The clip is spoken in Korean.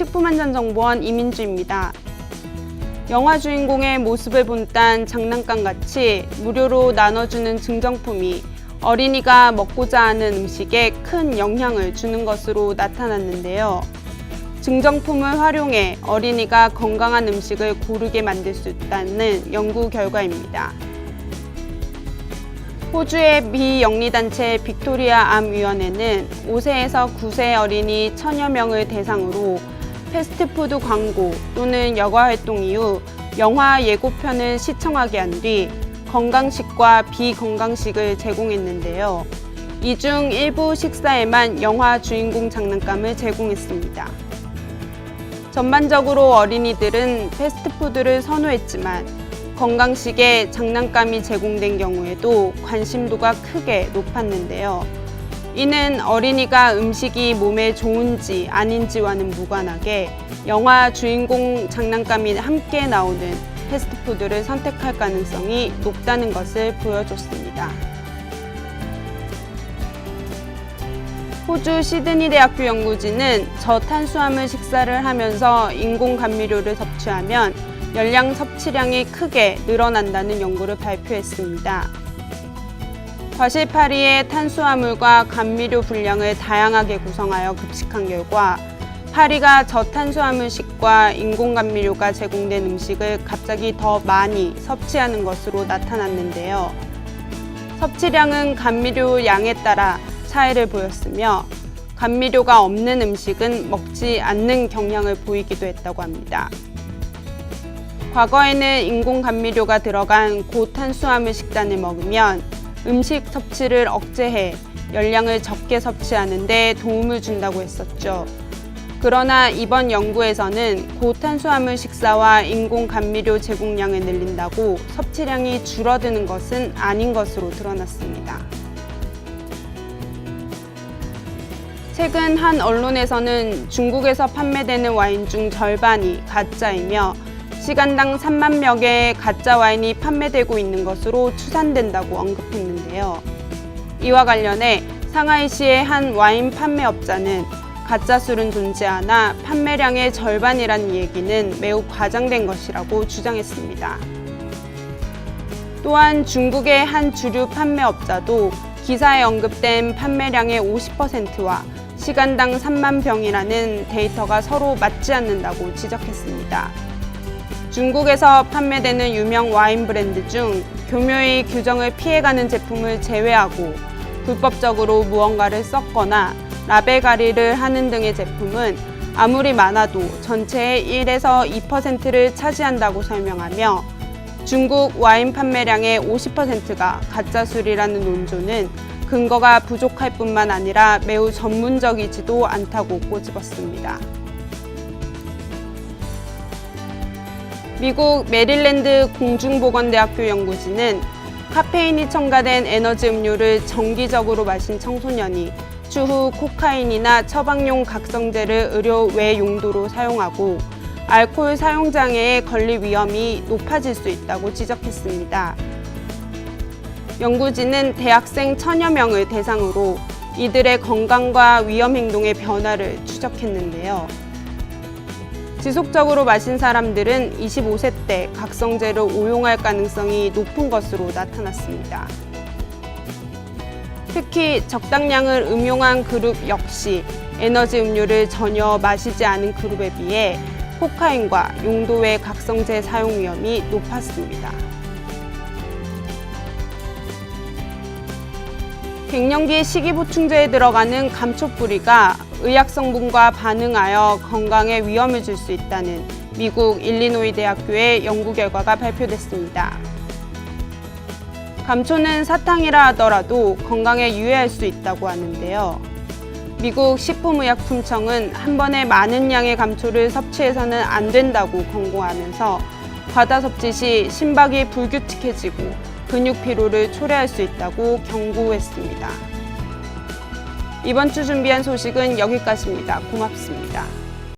식품안전정보원 이민주입니다. 영화 주인공의 모습을 본딴 장난감같이 무료로 나눠주는 증정품이 어린이가 먹고자 하는 음식에 큰 영향을 주는 것으로 나타났는데요. 증정품을 활용해 어린이가 건강한 음식을 고르게 만들 수 있다는 연구 결과입니다. 호주의 비영리단체 빅토리아 암위원회는 5세에서 9세 어린이 1000여 명을 대상으로 패스트푸드 광고 또는 여가활동 이후 영화 예고편을 시청하게 한 뒤 건강식과 비건강식을 제공했는데요. 이 중 일부 식사에만 영화 주인공 장난감을 제공했습니다. 전반적으로 어린이들은 패스트푸드를 선호했지만 건강식에 장난감이 제공된 경우에도 관심도가 크게 높았는데요. 이는 어린이가 음식이 몸에 좋은지 아닌지와는 무관하게 영화 주인공 장난감이 함께 나오는 패스트푸드를 선택할 가능성이 높다는 것을 보여줬습니다. 호주 시드니 대학교 연구진은 저탄수화물 식사를 하면서 인공 감미료를 섭취하면 열량 섭취량이 크게 늘어난다는 연구를 발표했습니다. 과실파리의 탄수화물과 감미료 분량을 다양하게 구성하여 급식한 결과 파리가 저탄수화물식과 인공감미료가 제공된 음식을 갑자기 더 많이 섭취하는 것으로 나타났는데요. 섭취량은 감미료 양에 따라 차이를 보였으며 감미료가 없는 음식은 먹지 않는 경향을 보이기도 했다고 합니다. 과거에는 인공감미료가 들어간 고탄수화물 식단을 먹으면 음식 섭취를 억제해 열량을 적게 섭취하는 데 도움을 준다고 했었죠. 그러나 이번 연구에서는 고탄수화물 식사와 인공감미료 제공량을 늘린다고 섭취량이 줄어드는 것은 아닌 것으로 드러났습니다. 최근 한 언론에서는 중국에서 판매되는 와인 중 절반이 가짜이며 시간당 3만 명의 가짜 와인이 판매되고 있는 것으로 추산된다고 언급했는데요. 이와 관련해 상하이시의 한 와인 판매업자는 가짜 술은 존재하나 판매량의 절반이라는 얘기는 매우 과장된 것이라고 주장했습니다. 또한 중국의 한 주류 판매업자도 기사에 언급된 판매량의 50%와 시간당 3만 병이라는 데이터가 서로 맞지 않는다고 지적했습니다. 중국에서 판매되는 유명 와인 브랜드 중 교묘히 규정을 피해가는 제품을 제외하고 불법적으로 무언가를 섞거나 라벨 가리를 하는 등의 제품은 아무리 많아도 전체의 1에서 2%를 차지한다고 설명하며 중국 와인 판매량의 50%가 가짜술이라는 논조는 근거가 부족할 뿐만 아니라 매우 전문적이지도 않다고 꼬집었습니다. 미국 메릴랜드 공중보건대학교 연구진은 카페인이 첨가된 에너지 음료를 정기적으로 마신 청소년이 추후 코카인이나 처방용 각성제를 의료 외 용도로 사용하고 알코올 사용 장애에 걸릴 위험이 높아질 수 있다고 지적했습니다. 연구진은 대학생 1000여 명을 대상으로 이들의 건강과 위험 행동의 변화를 추적했는데요. 지속적으로 마신 사람들은 25세 때 각성제를 오용할 가능성이 높은 것으로 나타났습니다. 특히 적당량을 음용한 그룹 역시 에너지 음료를 전혀 마시지 않은 그룹에 비해 코카인과 용도 외 각성제 사용 위험이 높았습니다. 갱년기 식이보충제에 들어가는 감초뿌리가 의약 성분과 반응하여 건강에 위험을 줄 수 있다는 미국 일리노이 대학교의 연구 결과가 발표됐습니다. 감초는 사탕이라 하더라도 건강에 유해할 수 있다고 하는데요. 미국 식품의약품청은 한 번에 많은 양의 감초를 섭취해서는 안 된다고 권고하면서 과다 섭취 시 심박이 불규칙해지고 근육 피로를 초래할 수 있다고 경고했습니다. 이번 주 준비한 소식은 여기까지입니다. 고맙습니다.